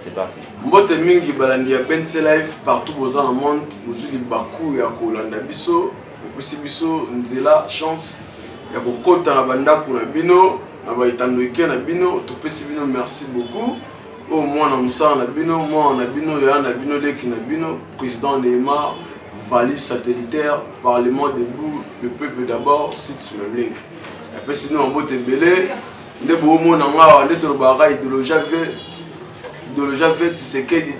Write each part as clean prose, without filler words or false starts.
C'est parti. Mbote mingi balandi ya BNC Live partout dans le monde, aujourd'hui Bakou ya kolanda biso, opesi biso nzela chance ya kokota na bandako na bino, na baitanoike na bino, topesi bino merci beaucoup. Au moins na musala na bino, moi na bino ya na bino leki na bino, président Neymar, valise satellitaire, parlement debout, le peuple d'abord, site Memlink. Après sinon mbote belé, ndebo mo na ngawa ndeto ba idéologie fait Tshisekedi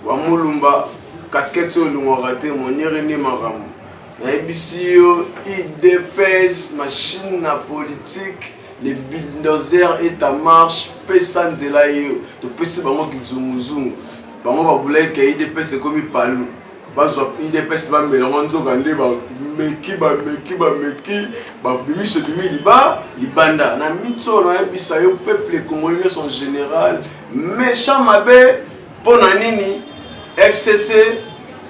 wa mulumba casquette sur le raté mon irene maramu na ebisio IDPS machine na politique les bulldozers et ta marche pesa nzela yo to pesi bango kizunguzungu bango babulai ke IDPS comme palu bazwa IDPS ba melongo nzoka nde ba meki ba bimiso bimi libanda na mitso na ebisa yo peuple congolais en général méchant mabe pour nini FCC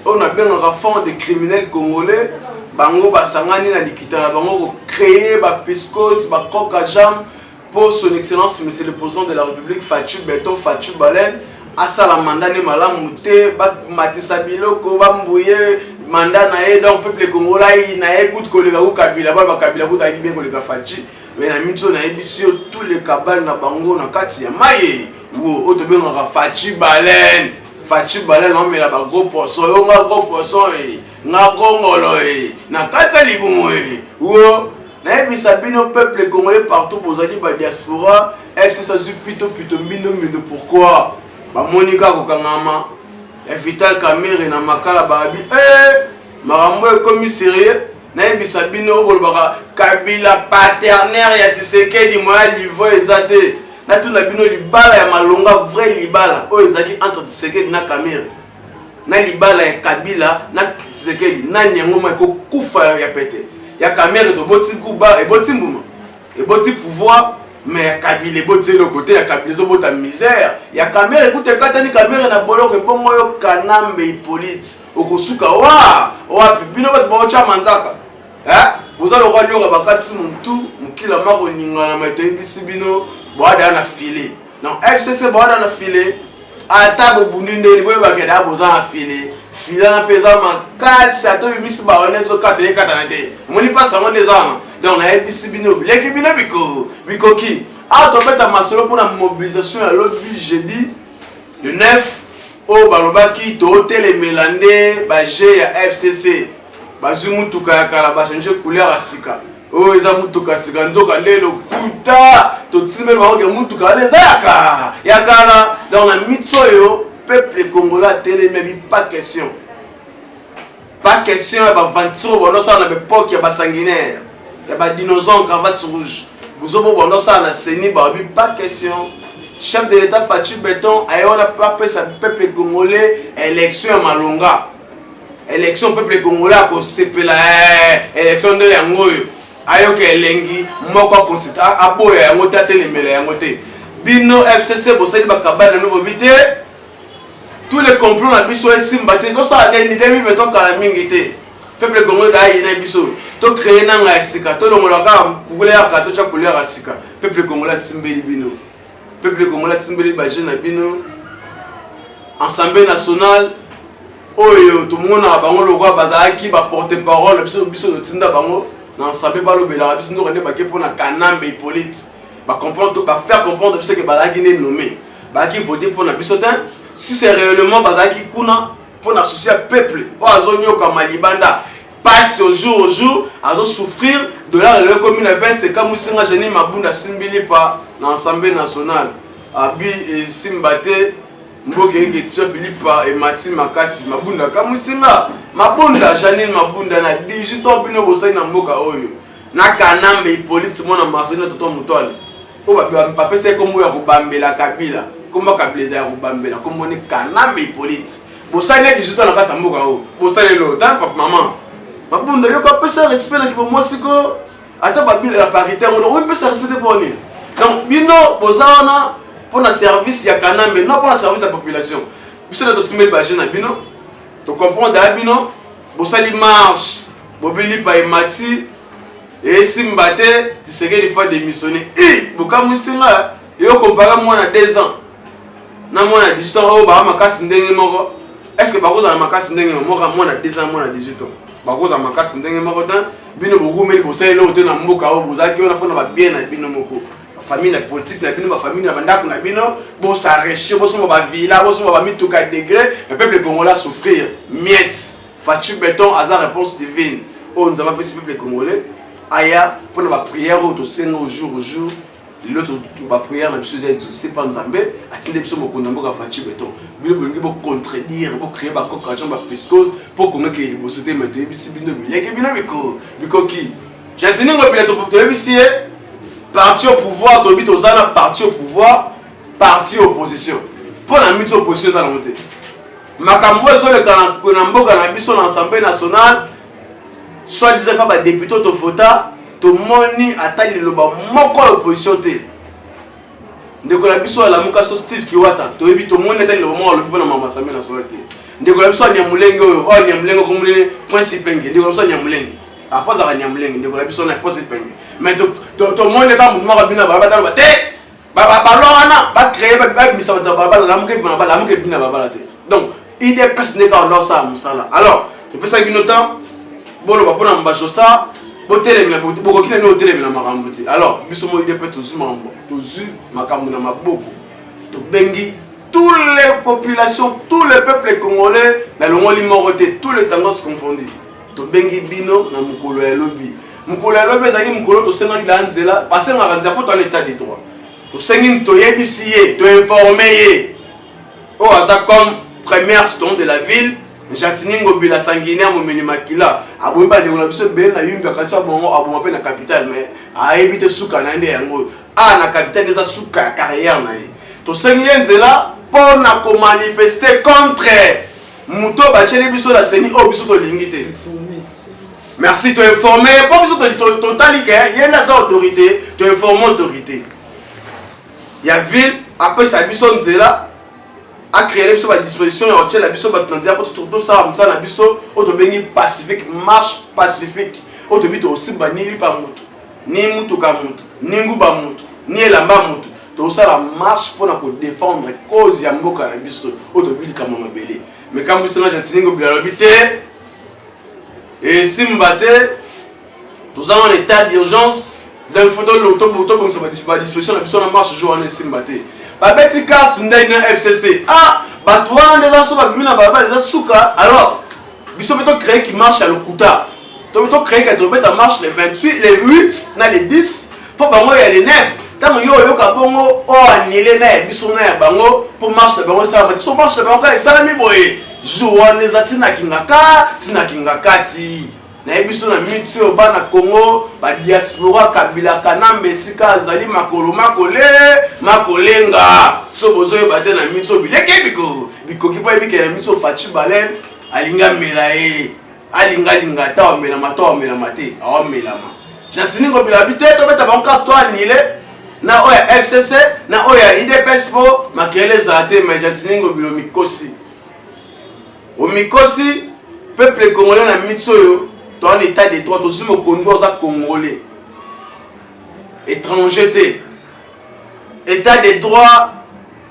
on a bien un fond de criminels congolais bango basangani na likita na bango créer ba piscos ba coca jam pour son excellence monsieur le président de la République Fatou Beton Fatou Balen asa la mandat ne malamu te ba matisa biloko ba mbouye mandat na e donc peuple congolais na écoute kolega ko kabila ba kabila ko ta bien kolega Fatou mais na mitso na ebisio tous les cabales na bango na kati ya maye wo oto benga Fatou Balen on met la gros poisson yo nga gros poisson nga gongolo na kata libumo wo na ebisa bino peuple congolais partout bozali ba diaspora FC ça plutôt mbino pourquoi ba monika ko kangama ya Vital Kamerhe na makala babi marambo comme sérieux na ebisa bino bolobaka kabila partenaire ya Tshisekedi moya livo ezate na tout na bino libala ya malonga vrai libala o ezaki entre Tshisekedi na Kamerhe na libala ya Kabila na Tshisekedi na nyangoma ko kufa ya pete ya Kamerhe to boti kuba e boti mbuma e boti pouvoir mais ya Kabila e boti le côté ya Kabila zo bota misère ya Kamerhe écoute katani Kamerhe na boloko bongo yo Kanambe Hippolyte okosuka wa bino ba bocha manzaka vous allez voir le bakati muntu mukila mako ningana maito ebisi bino boada na filet non FCC boada na filet ata bobundi ndeni boye bakeda boza na filet fila na pesa makasi ato bimisi ba onezo kate kata te moni pasa mo dezama donc na ebisi bino leki bino biko ki auto peta masolo pour la mobilisation à l'autre jeudi le 9 au balobaki to tele melande ba G ya FCC bazu mutuka ya kala ba changer couleur asika o eza mutuka sika nzoka lelo kuta to timel ba ke mutuka leza ya kala dans la mitsoyo peuple congolais télé mais pas question ya ba vantiro bono sa na be pok ya ba sanguinaire ya ba dinosaure cravate rouge buzobo bono sa na seni ba pas question chef de l'état Fatou Beton ayona pas sa peuple congolais élection ya malonga élection peuple congolais ko sepela élection de yangoyo ayoke elengi moko consita aboya yango tatelemela yango te bino FCC bosali bakabana no bobite tous les complots na biso esimba te to sa ni demi beton kala mingi te peuple congolais da yina biso to créer na nga sika to longola ka kugule ya ka to cha couleur ya sika peuple congolais tsimbeli bino peuple congolais tsimbeli ba jeune bino Assemblée nationale oyo tout le monde a bango lokwa bazaki ba porte-parole biso tinda bango na sabe ba lobela biso ndo rende ba ke pona Kanambe Hippolyte ba comprendre ba faire comprendre biso que bazaki né nommé ba ki voter pour na biso ten si c'est réellement bazaki kuna pour na soucier peuple o azonyo ka malibanda passe au jour azo souffrir de la commune 25 comme singa jeni mabunda simbili pa na Assemblée nationale abi et simbate mboke nge tso Philippe et Mati Makasi mabunda kamusinga mabunda Janine mabunda na 18 ans bino bosai na mboka oyo na Kanambe Hippolyte mona Marcelino toto mutwale o ba papese ko moya ko bambela Kabila komba Kabila ya ko bambela ko moni Kanambe Hippolyte bosai na 18 ans na kasa mboka o bosai lo ta papa maman mabunda yo ko pesa respect na kibo mosiko ata babila la parité on peut se respecter pour ni donc bino bozana pour le service ya Kanambe non pour le service à la population biso na to simel ba jeune bino to comprendre bino bosali marche bobili pa Mati et simbate Tshisekedi fois démissionner bokamusinga yo comparer moi na 2 ans na mwana 18 ans oyo ba makasi ndenge moko. Est-ce que bakoza makasi ndenge moko mwana 10 ans mwana 18 ans bakoza makasi ndenge moko tan bino bokumeli bosale lo te na mboka o bozaki ona pona ba bien na bino moko famille la politique na bino ba famille na bandako na bino bo s'arracher bo so ba villa bo so ba mituka degré le peuple congolais souffrir miettes Fatou Béton à sa réponse divine on nous a pas peuple congolais aya pona ba prière au senga au jour l'autre ba prière na biso c'est pas nzambe atinde biso mokonda mboka Fatou Béton bino bolingi bo contredire bo créer ba cocajon ba piscose pour qu'on ait que bosoté maintenant bisi bino bileke bino biko ki jazini ngo bileto to bisi parti au pouvoir to bito zana parti au pouvoir parti opposition pour la mise opposition dans la montée makambo zo le kana mboka na biso na assemblée nationale soit disant pas ba député to fota to moni atali loba moko opposition te ndeko la biso la muka so Steve Kiwata to ebi to moni atali loba moko lobi na assemblée nationale te ndeko la biso nyamulenge oyo o nyamulenge ko mulele principe nge ndeko la biso nyamulenge après à nyamulenge ndeko la biso na principe nge mais to moni ta mutuma ka bina ba batalo ba te ba lona ba créer ba misa ba la muke bina ba te donc idée personne n'est dans ça musala alors je pense que nous temps bolo ba pona mbajo ça botele mina boko kina no tele mina makambo te alors biso mo idée peut tozu mambo tozu makambo na maboko to bengi toutes les populations tous les peuples congolais na longoli moroté tous les tendances confondues to bengi bino na mukolo ya lobi ezaki mukolo to senga ila nzela passer na ranza pour l'état de droit to sengi to yebisiye to informer oh ça comme première stone de la ville Jatiningo bila sanguinaire mo meni makila abomba de na biso be na yumba kanisa bongo aboma pe na capitale mais a éviter suka na nde yango na capitale des suka carrière na ye to sengienzela pour na ko manifester contre muto ba chele biso la seni o biso to lingite merci to informer pour biso to totalike yenda za autorité to informer autorité ya ville après sa biso nzela a créé la disposition et on la biso batnandia pour tout ça comme ça la biso auto bengi pacifique marche pacifique auto bito aussi banili par mutu ni mutu ka mutu ni nguba mutu ni elamba mutu tout ça la marche pour na défendre cause ya mboka na biso auto bili kama mabele mais quand biso na jantiningo bila lobité et simbate tout en état d'urgence donc faut l'auto bon ça va disposition la biso na marche jour en simbate ba beti carte ndena FCC bato wana déjà so ba bimina ba déjà suka alors biso beto créer qui marche à l'Okuta to beto créer que to beta marche les 28 les 8 na les 10 pour bango ya les 9 tango yo ka bongo o anile na biso na ya bango pour marche na bango ça ba so marche na bango ka ça mi boye jour les atina kingaka ti na biso na mitio bana Congo ba diaspora kabila kanambe sika azali makolo makolenga so bozoyo bate na mitio bileke biko kipa bike na mitio Fatou Balen alinga melae alinga ta mela mate awa melama jatiningo bila bite to beta banka to anile na oya FCC na oya IDPS po makele zate mais jatiningo bilo mikosi o mikosi peuple congolais na mitio yo dans l'état de droit, aussi me conduire aux Congolais. Étranger, état de droit,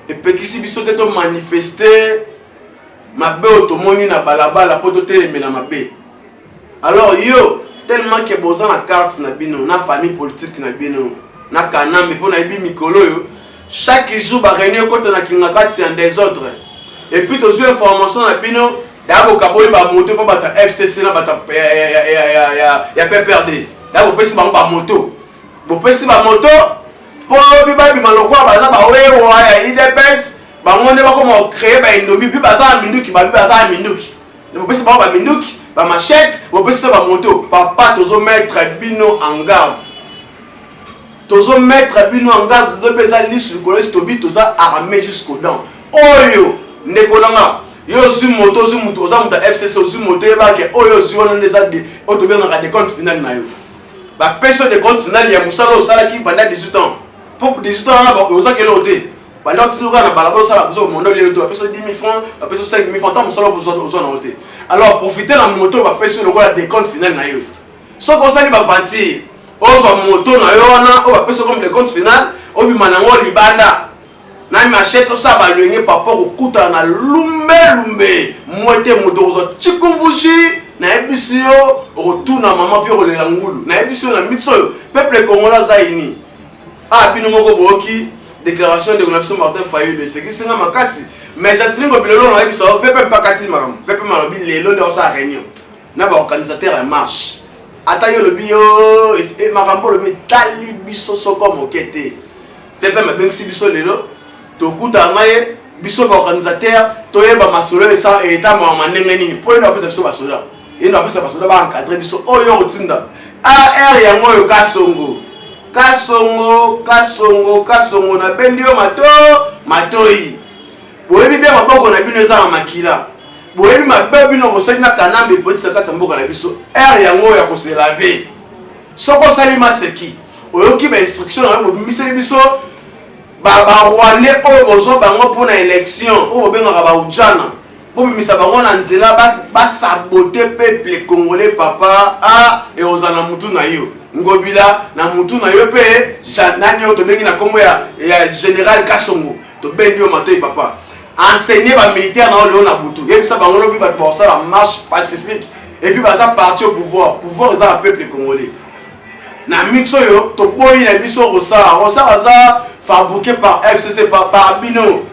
et puis qui si biso te manifester, ma bé automoni na balabala pour te télémer na ma bé. Alors yo, tellement que besoin na carte na bino, na famille politique na bino, na kanambe pour na ibi mikolo yo, chaque jour ba réunion contre na kingakati en désordre. Et puis tu as information na bino. D'abord, quand on va monter pour battre FCC, na battre ya PPRD. D'abord, on peut se moto. On peut se moto pour le biba bi maloko baza ba oye wa IDPS ba ngone ba ko créer ba indombi bi baza minduki ba bi baza minduki. On peut se ba minduki ba machette, on peut se ba moto. Papa tozo mettre bino en garde. Tozo mettre bino en garde de beza liste le collège tobi toza armé jusqu'aux dents. Oyo nekolanga yo su moto su muto za muta FCC su moto eba ke oyo su wana neza de auto bien na de compte final na yo ba peso de compte final ya musala osala ki pendant 18 ans pour 18 ans na ba oza ke loté pendant tout na balabo sala bozo mondo le to peso 10 000 francs ba peso 5 000 francs tant musala bozo na loté alors profiter la moto ba peso le de compte final na yo so ko sali ba vanti ozo moto na yo wana o ba peso comme de compte final o bi manango libanda na machette ça ba longer papa okuta na lumbe moite modozo chikuvushi na ebisio retourna maman puis rolela ngulu na ebisio na mitso peuple congolais zaini ah bino moko boki déclaration de Gonabso Martin Fayulu c'est qui singa makasi mais j'attends que bilolo na ebisio vepe mpakati makam vepe malobi lelo de sa réunion na ba organisateur en marche ata yo lobi yo et makambo lobi tali biso soko mokete vepe mabengisi biso lelo tokuta ngaye biso ba organisateur toyeba masolo esa eta mama ndenge nini po ino apesa biso basoda ino apesa basoda ba encadrer biso oyo otinda AR yango yo kasongo na bendi yo matoi boyebi bien maboko na bino eza na makila boyebi mabe bino bosali na kanambe polisi kati mboka na biso R yango ya koselave soko sali maseki oyoki ba instruction na bobimiseli biso Rwandais oyo bozo bango pour na élection oyo bengaka ba ujana bobimisa bango na nzela ba saboter peuple congolais papa et ozana mutu na yo ngobila na mutu na yo pe nani yo to bengi na kombo ya général Kasongo to bengi yo matoi papa enseigner ba militaire na o na butu yebisa bango lobi ba pour ça la marche pacifique et puis baza parti au pouvoir eza le peuple congolais na mixo yo to boyi na biso rosa baza fabriqué par FCC par Bino.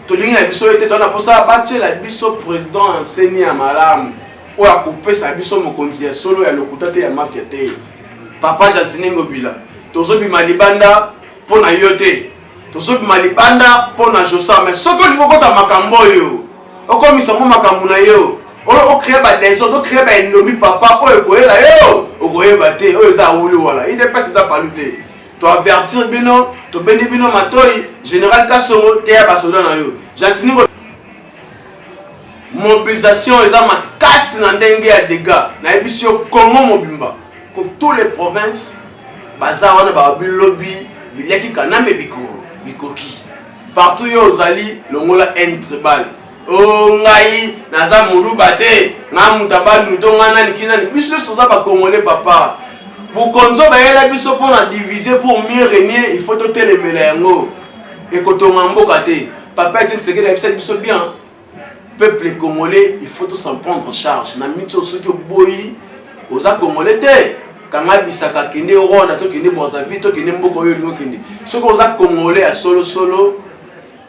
Tout le monde a été dans ça battre la biso président enseigné à Malam ou à couper sa biso mon condition solo et le côté ya mafia té. Papa Jantine Ngobila. Tozo bi malibanda pour na yote. Tozo bi malibanda pour na josa mais ce que niveau kota makambo yo. Oko misamo makambo na yo. O créer ba désordre, o créer ba endomi papa o ekoyela yo. O koyeba té o za wulu wala. Il n'est pas ça paluté. To avertir bino to bendi bino matoi général Kasongo te ya basoda na yo jantini mobilisation eza makasi na ndenge ya dégâts na ebisio Congo mobimba pour toutes les provinces baza wana ba bilobi biliaki kanambe bikoki partout yo ozali longola tribal o ngai naza muruba te nga mutabandu to nga nani kinani biso toza ba congolais papa. Pour qu'on soit biso pour la diviser pour mieux régner, il faut tout les mélanges. Et quand on a un beau côté, papa dit que c'est biso bien. Peuple congolais, il faut tout s'en prendre en charge. Na mitso soki boyi, oza congolais te. Kanga bisaka kende Rwanda to kende Brazzaville to kende mboko yo no kende. Soko oza congolais à solo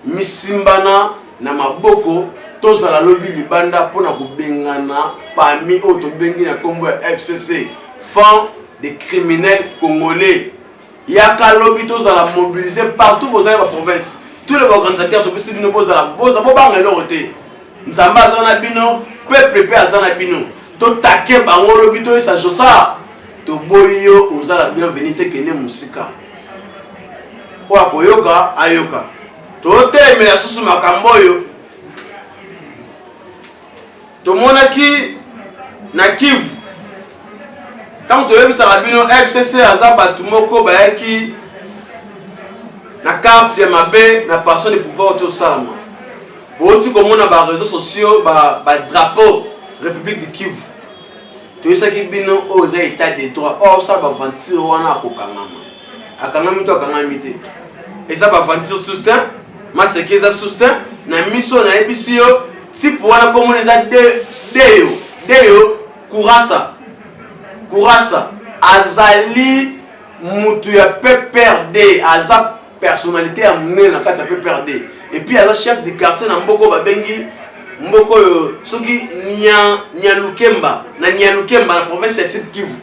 misimbana na maboko toza la lobby libanda pona kubengana famille auto bengi na kombo FCC. Fan des criminels congolais. Il y a qu'à lobby tous à la mobiliser partout dans la province. Tous les organisateurs de ce bino à la boza bobanga loroté. Nzamba zana bino, peuple pe azana bino. To take bango lobby to sa josa. To boyo ozala bienvenue te kene musika. O akoyoka ayoka. To te mela susu makambo yo. To monaki na Kivu. Quand tu as vu ça, FCC a batumoko bayaki na carte ya mabe na personne de pouvoir au salama. Bon tu comme on a ba réseaux sociaux ba drapeau République du Kivu. Tu sais que bino oza état de droit. Oh ça ba ventir wana kokangama. Akangami to akangami te. Et ça ba ventir soutien, ma c'est que ça soutien na mission na ebisio si pour wana comme les a deo Kourassa azali mutu ya PPRD aza personnalité à mener na kati ya PPRD et puis aza chef de quartier na mboko babengi mboko soki Nyalukemba na province ya Kivu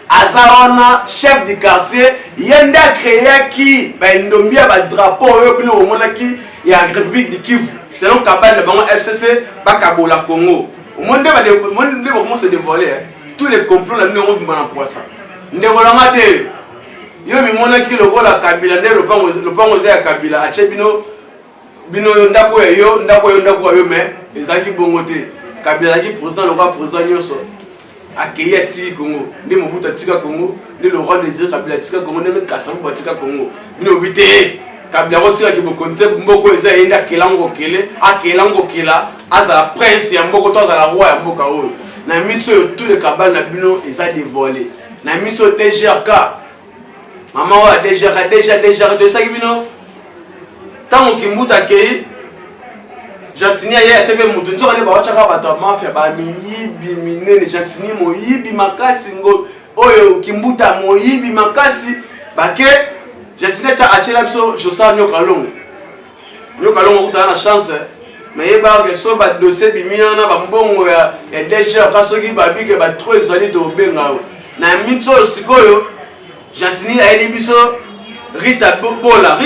aza wana chef de quartier yenda créer qui ba ndombia ba drapeau yo bino omonaki ya République du Kivu selon kabane bango FCC bakabola Congo monde ba comment se dévoiler tous les complots la numéro du bana pour ça ndengolanga de yo mi mona ki lokola Kabila nde lopango za ya Kabila ache bino ndako yo mais ezaki bongo te Kabila zaki président le roi président nyoso akeye ti Congo ndi Mobutu tika Congo ndi le roi des Kabila tika Congo ndi Kasavubu tika Congo bino bité Kabila rotika ki bokonte mboko eza yenda kelango kela azala prince ya mboko to azala roi ya mboka oyo na miso tous les cabales na bino eza dévoilé na miso DGRK maman wa DGRK déjà de ça bino tant Kimbuta kei Jantini aye achebe mutu nzo kale ba chaka bato mafia ba miyibi minene Jantini moyibi makasi ngo oyo Kimbuta moyibi makasi bake Jantini cha achela biso Josa Nyokalongo kuta na chance mais yeba ke so ba dossier bimina na ba mbongo ya DG kasoki ba bike ba trop ezali to benga na mitso sikoyo Jantini aye biso Rita Bola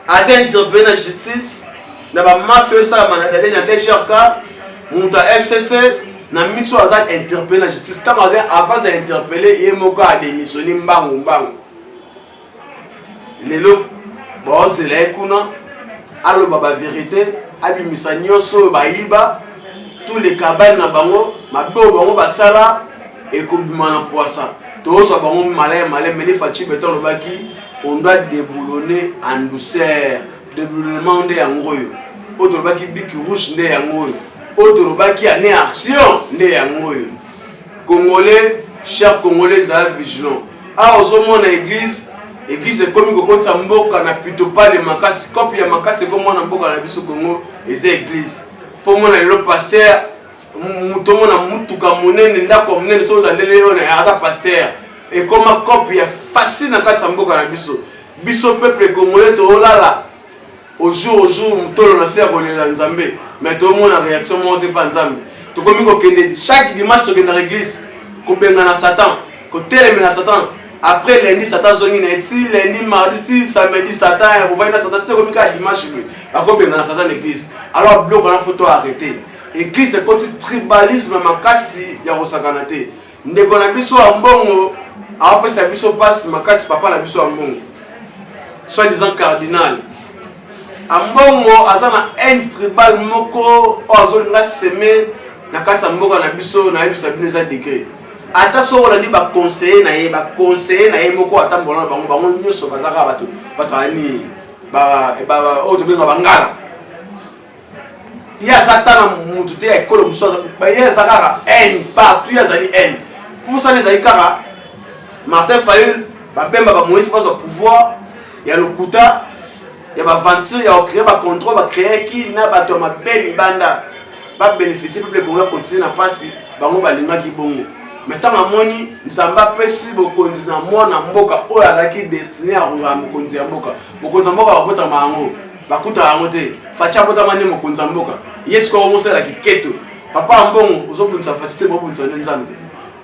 aza interpellé na justice na ba mafia ça la manade na DGRK muta FCC na mitso aza interpellé na justice tant avant à interpeller et moko a démissionné mbangu lelo bon c'est la kuna allo baba vérité abimisa nyonso ba yiba tous les cabanes na bango mabo bango basala et kobima na poisa to so bango malin mais les fachi beton le baki on doit déboulonner en douceur déboulonnement de yangoyo autre baki biki rouge de yangoyo autre baki ane action de yangoyo congolais chers congolais za vigilant a ozomo na église comme kokota mboka na plutôt pas les makasi copie ya makasi comme na mboka na biso Congo les églises pour moi le pasteur mutomo na mutuka munene ndako munene so landele yo na ata pasteur et comme copie facile na kati mboka na biso peuple congolais to olala au jour mutolo na se kolela nzambe mais to mona réaction monte pas nzambe to komi ko kende chaque dimanche to kende na église ko benga na Satan ko teleme na Satan après lundi Satan zongi na eti lundi mardi samedi Satan ko vaina Satan se komi ka dimanche ba ko benga na Satan l'église alors bloc on a photo arrêter église c'est comme tribalisme makasi ya kosakana te ndeko na biso ambongo apesa biso passe makasi papa na biso ambongo soit disant cardinal ambongo azana un tribal moko ozolinga semer na kasa mboka na biso na yebisa bino za décret ata so olandi ba conseiller na ye moko atambola bango nyoso bazaka bato ani ba oto benga bangala ya zatana mutu te ekolo muso ba ya zakara en partout ya zali en pour ça les aikara Martin Fayul ba bemba ba Moïse pas au pouvoir ya lokuta ya ba venture ya créer ba contrôle ba créer qui na ba to ma belle banda ba bénéficier peuple congolais continuer na pasi bango ba linga ki bongo maintenant amoni nzamba pesi bo konzi na mwana mboka oyo azaki destiné à rouva mokonzi ya mboka ba bota mango bakuta yango te facha bota mane mokonzi ya mboka yesu ko mosala ki keto papa mbongo ozobunza fatite mo bunza nzambe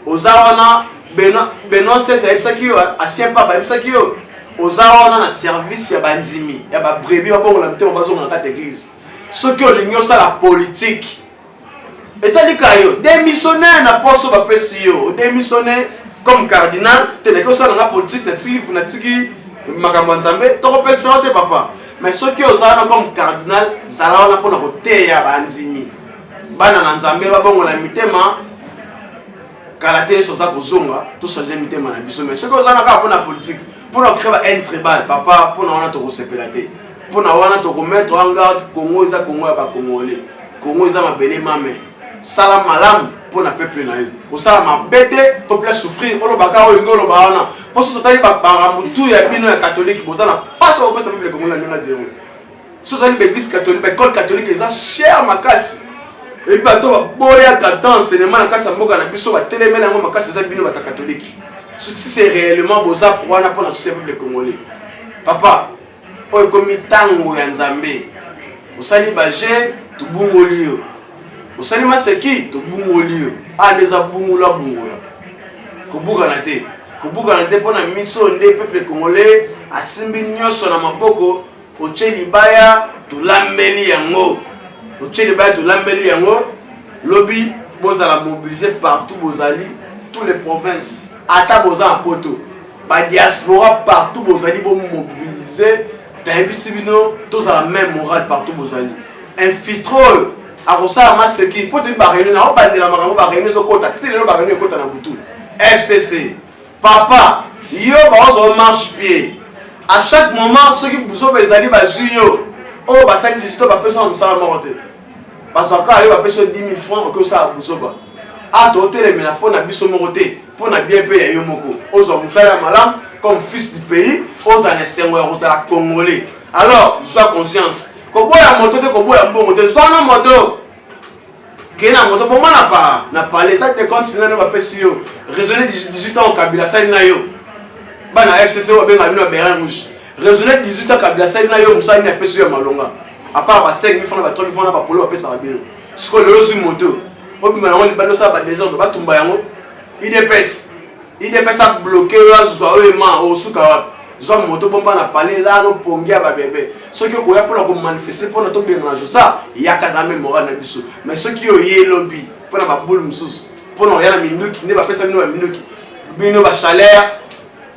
ozawana beno sesa ebisaki yo ancien papa ebisaki yo ozawana na service ya bandimi ya ba brebis ba bongo la mtema bazonga na kati église soki olingi osala politique etali kayo démissionnaire na poso ba pesi yo démissionnaire comme cardinal teneke osala na politique na tiki makambo nzambe toko pekisa te papa mais soki ozawana comme cardinal zalawana pona koteya bandimi bana na nzambe ba bongo la mitema kalaté sur ça kozonga tout changer mitema na biso mais ce que ozana ka pona politique pona créer un tribal papa pona wana to kosepelate pona wana to remettre en garde Congo eza Congo ya ba congolais Congo eza mabele mame sala malam pona peuple na yo ko sala mabete peuple souffrir olo baka o ngolo ba wana poso totali ba mutu ya bino ya catholique bozana passe au peuple congolais na zéro so totali ba église catholique ba école catholique eza cher makasi et bato boya katan cinéma na kasa mboka na biso ba telemela ngo makasi za bino bata catholique si c'est réellement boza pour wana pour la société peuple congolais papa oyo komi tango ya nzambe osali baje to bungoli yo osali maseki to bungoli yo andeza bungula kobuka na te pona miso nde peuple congolais asimbi nyoso na maboko ocheli baya to lambeli yango lobby bozala mobilisé partout bozali tous les provinces ata boza en poto ba diaspora partout bozali bo mobiliser tayebisi bino tous la même morale partout bozali infiltre arosala maseki poto ba réunion na bandela makambo ba réunion zokota tsile ba réunion kota na butu FCC papa yo ba ozo marche pied à chaque moment ceux qui bozo bezali ba zuyo oh ba sali lisito ba personne musala morte parce que yo ba personne 10 000 francs que ça bozo ba a to tele na fona biso morte pour na bien payer yo moko ozo musala malam comme fils du pays ozo na sengo ya la congolais Alors, sois conscience. Koboya moto te koboya mbongo te zona moto. Kena moto pour moi n'a pas les actes de compte final va pesi yo. Raisonner 18 ans au Kabila ça na yo. Bana FCC wa benga bino Bérin Rouge. Raisonner 18 ans Kabila ça na yo musa na pesi yo malonga. À part ba 5 000 francs ba 3 000 francs ba polo ba pesa bino. Siko lelo sur moto. Obi mana ngoli bano ça ba désordre ba tumba yango. Il dépêche à bloquer là soit ema au suka. Zom moto bomba na parler là no pongia ba bébé. Ceux qui koya pour la manifester pour notre bien na ça, il y a kazame moral na biso. Mais ceux qui oyé lobby pour la boule musus, pour na yana minduki ne ba pesa bino ba minduki. Bino ba chaleur,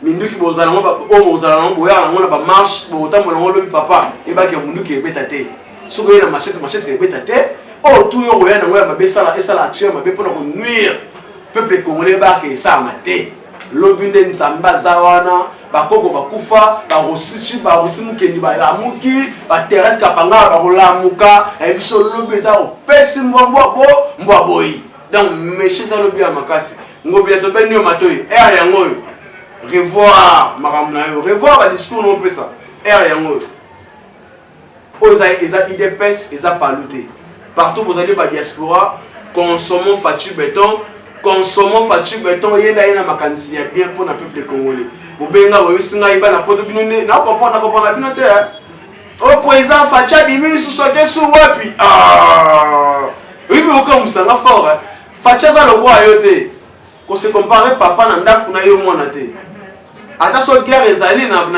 minduki bozala ngo ba bozala ngo boya na ngona ba marche, bo tambo na lobby papa, e ba ke minduki e betate. Soko yana machette e betate. Oh tout yo oyana ngo ba besala esala action ba be pour na ko nuire. Peuple congolais ba ke ça maté. Lobby nde nzamba zawana bakoko bakufa barosichi barosimukendi balamuki baterrestre kapanga bakolamuka ebiso lobby eza opesi mbwa boyi donc meshe za lobby ya makasi ngobila topeni yo matoyi air yango oyo revoir makambo na yo revoir ba discours no pesa air yango oyo eza idps eza palute partout bozali ba diaspora consommons fatu béton consommons fatu béton yena makanisi ya bien pour na peuple congolais. Bobenga boyisinga iba na poto bino ne na comprendre bino te. O président facha bimi su sote su wapi. Oui mais aucun musanga fort. Facha za le roi yote. Ko se comparer papa na ndaku na yo mwana te. Ata so guerre ezali na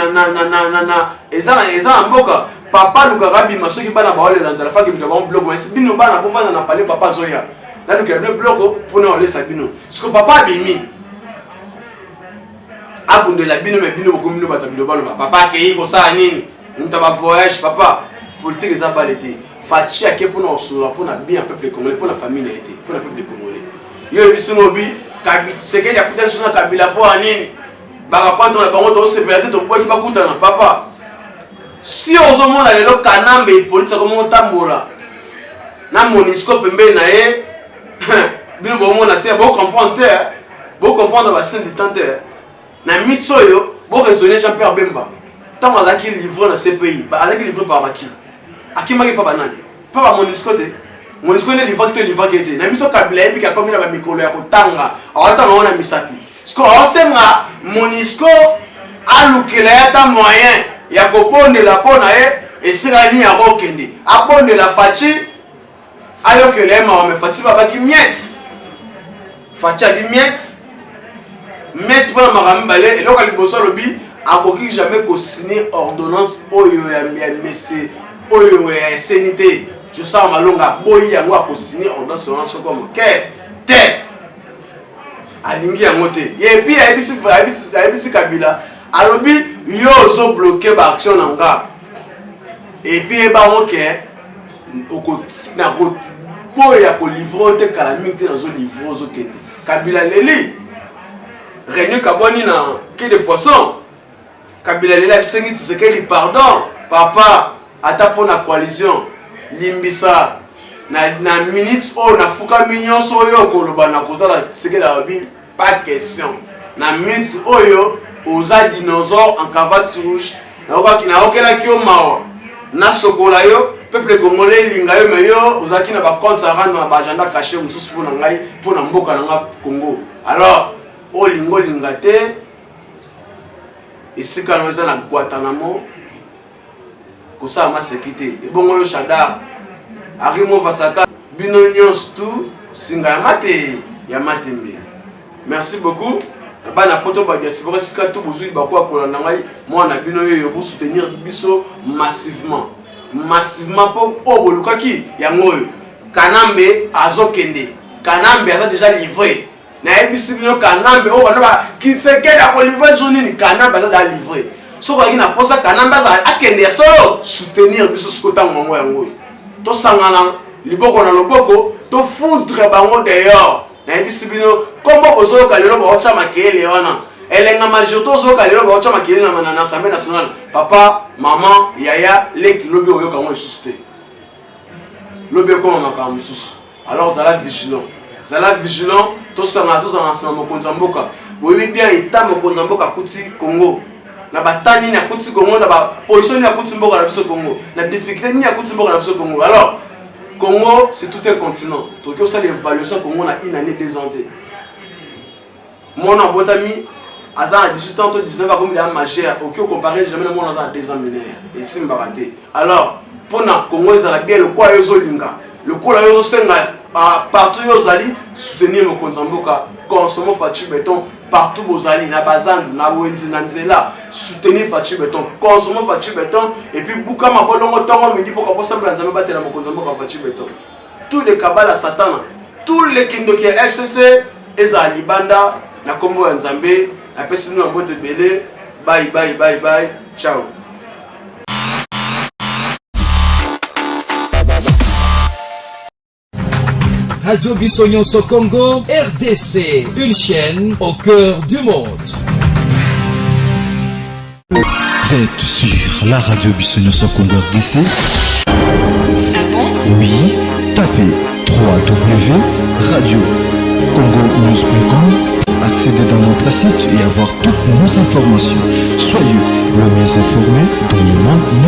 eza mboka papa lukaka bima soki bana baole na nzala faki bikaba bloc mais bino bana bovana na parler papa zoya. Là nous avons bloc pour nous laisser bino. Ce que papa bimi abunde la bino mais bino ko bino batabilo balo papa ke ko sa nini mutaba voyage papa politique eza balete fachi ake pour nous sur pour na bien peuple congolais pour la famille na été pour le peuple congolais yo bisino bi kabiti seke ya kutana suna kabila po nini baka contre na bango to se belate to poki bakuta na papa si ozo mona lelo kanambe politique ko montambola na monisco pembe na ye bino bo mona te bo comprendre ba saint de tante na mitsoyo bo raisonner Jean-Pierre Bemba tant azaki livré na CPI ba azaki livré par baki akimaki pa banani pa ba monisco te monisco ne livré te na miso kabila epi ka komi na ba mikolo ya kotanga awata na misapi sko osenga monisco alukela ya ta moyen ya kobonde la pona esika ni ya kokende abonde la fachi ayokela ma me fachi babaki miet fachi ali miet Mettre pour la marambe balé et donc liboso lobi akoki jamais ko signer ordonnance oyo ya messe oyo ya sanité je sens malonga boyi yango ko signer ordonnance comme te alingi yango te et puis abisi kabila alobi yo zo bloquer ba action nanga et puis ba oké oko na ko boya ko livrer te calamité na zo livrer zo kende kabila leli Réunion Kaboni na quai de poisson. Kabila Lela Bisengi Tshisekedi pardon. Papa, ata pour la coalition. Limbisa. Na minutes o na fuka mignon soyo koloba na kozala Tshisekedi abi pas question. Na minutes oyo oza dinosaure en cravate rouge. Na okela kio mao. Na sokola yo peuple congolais linga yo meyo ozaki na ba compte à rendre na ba agenda caché mususu pour na ngai pour na mboka na Congo. Alors olingo lingate isika noza na Guantanamo kosa ma sécurité ebongo yo Shadar arimo vasaka bino nyons tout singa ya matembe. Merci beaucoup bana poto ba diaspora sika tout bozui ba kwa kolanda ngai mwana bino yo bo soutenir biso massivement pour obolukaki yango kanambe azokende kanambe aza déjà livré na ebisi bino kanambe o bana ki sekeda ko livrer journée kanambe aza livré so ko na posa kanambe aza akende ya solo soutenir biso skota mongo yango to sangana liboko na loboko to foudre bango dehors na ebisi bino kombo bozo ka lelo ba ocha makele wana elenga majorité zo ka lelo ba ocha makele na assemblée nationale papa maman yaya leki lobi oyo kango susute lobi ko mama susu alors zala vigilant to sanga ensemble mokonza mboka boyebi bien état mokonza mboka kuti Congo na batani ni akuti Congo na ba position ni akuti mboka na biso Congo na difficulté ni akuti mboka na biso Congo. Alors Congo c'est tout un continent. Donc il y a l'évaluation Congo na une année 2 ans. Mon abotami à 18 ans 19 ans comme il est majeur, aucun comparé jamais le monde à 2 ans mineur et simba raté. Alors pour na Congo ils ont la bien le quoi yozo linga. Le quoi là yozo senga partout yozali soutenir le Konzamboka consommer Fachi Béton partout bozali na bazandu na wenzi na nzela soutenir Fachi Béton consommer Fachi Béton et puis buka mabolongo tongo midi pour que sembla nzambe batela mo Konzamboka Fachi Béton tous les kabala satan tous les kindoki FCC ezali banda na kombo ya nzambe na pesi no mbote belé bye bye bye bye ciao. Radio Bissonyonso Congo, RDC, une chaîne au cœur du monde. Vous êtes sur la radio Bissonyonso Congo RDC. Oui, tapez www.radiocongonews.com, accédez dans notre site et avoir toutes nos informations. Soyez le mieux informés dans le monde.